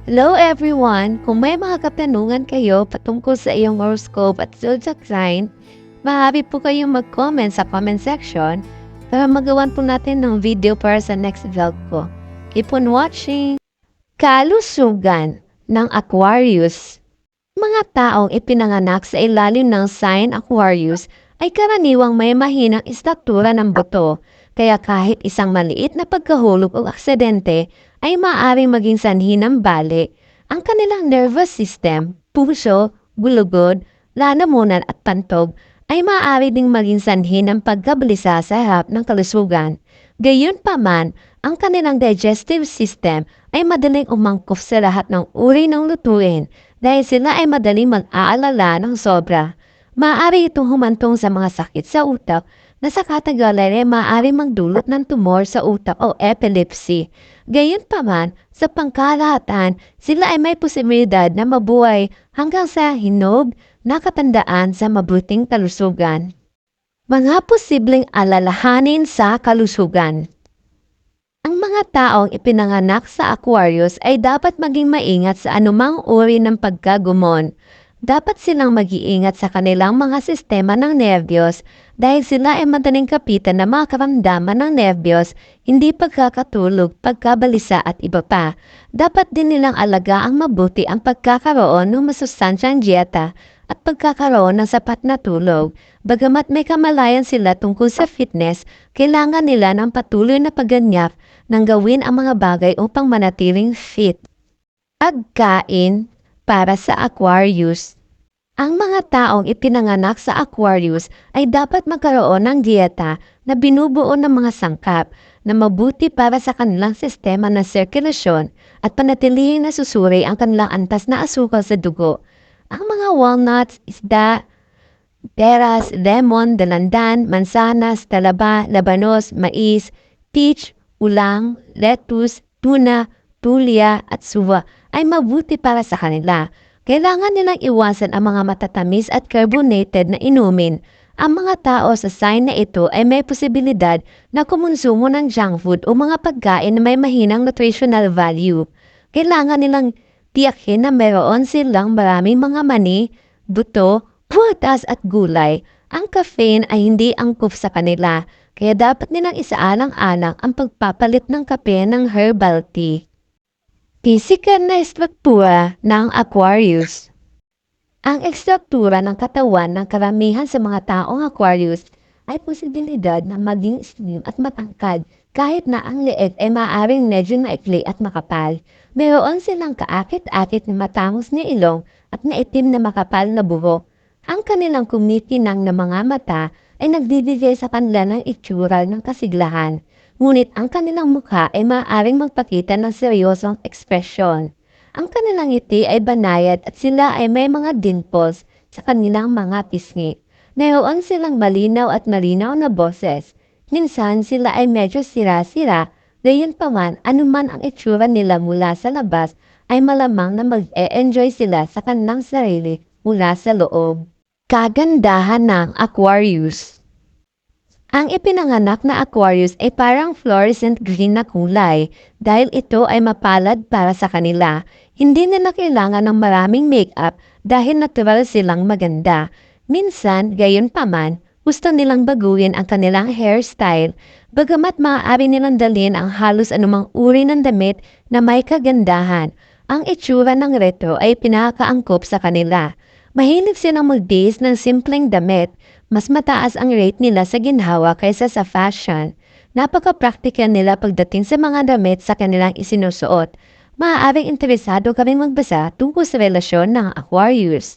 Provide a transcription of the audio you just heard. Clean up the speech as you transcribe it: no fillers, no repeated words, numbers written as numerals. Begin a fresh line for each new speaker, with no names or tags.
Hello everyone! Kung may mga katanungan kayo patungkol sa iyong horoscope at zodiac sign, maaari po kayong mag-comment sa comment section para magawan po natin ng video para sa next vlog ko. Keep on watching! Kalusugan ng Aquarius. Mga taong ipinanganak sa ilalim ng sign Aquarius ay karaniwang may mahinang istruktura ng buto, kaya kahit isang maliit na pagkahulog o aksidente ay maaaring maging sanhi ng bali. Ang kanilang nervous system, puso, gulugod, lalamunan at pantog ay maaari ding maging sanhi ng pagkabalisa sa harap ng kalusugan. Gayunpaman, ang kanilang digestive system ay madaling umangkop sa lahat ng uri ng lutuin dahil sila ay madaling mag-aalala ng sobra. Maaari itong humantong sa mga sakit sa utak na sa katagalan ay maaari magdulot ng tumor sa utak o epilepsy. Gayunpaman, sa pangkalahatan, sila ay may posibilidad na mabuhay hanggang sa hinog na katandaan sa mabuting kalusugan. Mga posibleng alalahanin sa kalusugan. Ang mga taong ipinanganak sa Aquarius ay dapat maging maingat sa anumang uri ng pagkagumon. Dapat silang mag-iingat sa kanilang mga sistema ng nerbiyos dahil sila ay madaling kapitan ng mga karamdaman ng nerbiyos, hindi pagkakatulog, pagkabalisa at iba pa. Dapat din nilang alagaang mabuti ang pagkakaroon ng masustansyang dieta at pagkakaroon ng sapat na tulog. Bagamat may kamalayan sila tungkol sa fitness, kailangan nila ng patuloy na pagganyak ng gawin ang mga bagay upang manatiling fit. Pagkain para sa Aquarius. Ang mga taong ipinanganak sa Aquarius ay dapat magkaroon ng dieta na binubuo ng mga sangkap na mabuti para sa kanilang sistema ng sirkulasyon at panatilihing nasusuri ang kanilang antas na asukal sa dugo. Ang mga walnuts, isda, peras, lemon, dalandan, mansanas, talaba, labanos, mais, peach, ulang, lettuce, tuna, tulya at suwa ay mabuti para sa kanila. Kailangan nilang iwasan ang mga matatamis at carbonated na inumin. Ang mga tao sa sign na ito ay may posibilidad na kumonsumo ng junk food o mga pagkain na may mahinang nutritional value. Kailangan nilang tiyakin na mayroon silang maraming mga mani, buto, prutas at gulay. Ang caffeine ay hindi angkop sa kanila, kaya dapat nilang isaalang-alang ang pagpapalit ng kape ng herbal tea. Pisikal na estruktura ng Aquarius. Ang estruktura ng katawan ng karamihan sa mga taong Aquarius ay posibilidad na maging slim at matangkad kahit na ang leeg ay maaaring medyo maikli at makapal. Mayroon silang kaakit-akit na matangos na ilong at maitim na makapal na buhok. Ang kanilang kumikinang na mga mata ay nagbibigay sa kanila ng itsura ng kasiglahan. Ngunit ang kanilang mukha ay maaaring magpakita ng seryosong ekspresyon. Ang kanilang ngiti ay banayad at sila ay may mga dimples sa kanilang mga pisngi. Mayroon silang malinaw at malinaw na boses. Minsan sila ay medyo sira-sira, gayunpaman anuman ang itsura nila mula sa labas ay malamang na mag-e-enjoy sila sa kanilang sarili mula sa loob. Kagandahan ng Aquarius. Ang ipinanganak na Aquarius ay parang fluorescent green na kulay dahil ito ay mapalad para sa kanila. Hindi nila kailangan ng maraming makeup dahil natural silang maganda. Minsan, gayunpaman, gusto nilang baguhin ang kanilang hairstyle. Bagamat maaari nilang dalhin ang halos anumang uri ng damit na may kagandahan, ang itsura ng retro ay pinakaangkop sa kanila. Mahilig silang mag-base ng simpleng damit. Mas mataas ang rate nila sa ginhawa kaysa sa fashion. Napaka-practical nila pagdating sa mga damit sa kanilang isinusuot. Maaaring interesado ka rin magbasa tungkol sa relasyon ng Aquarius.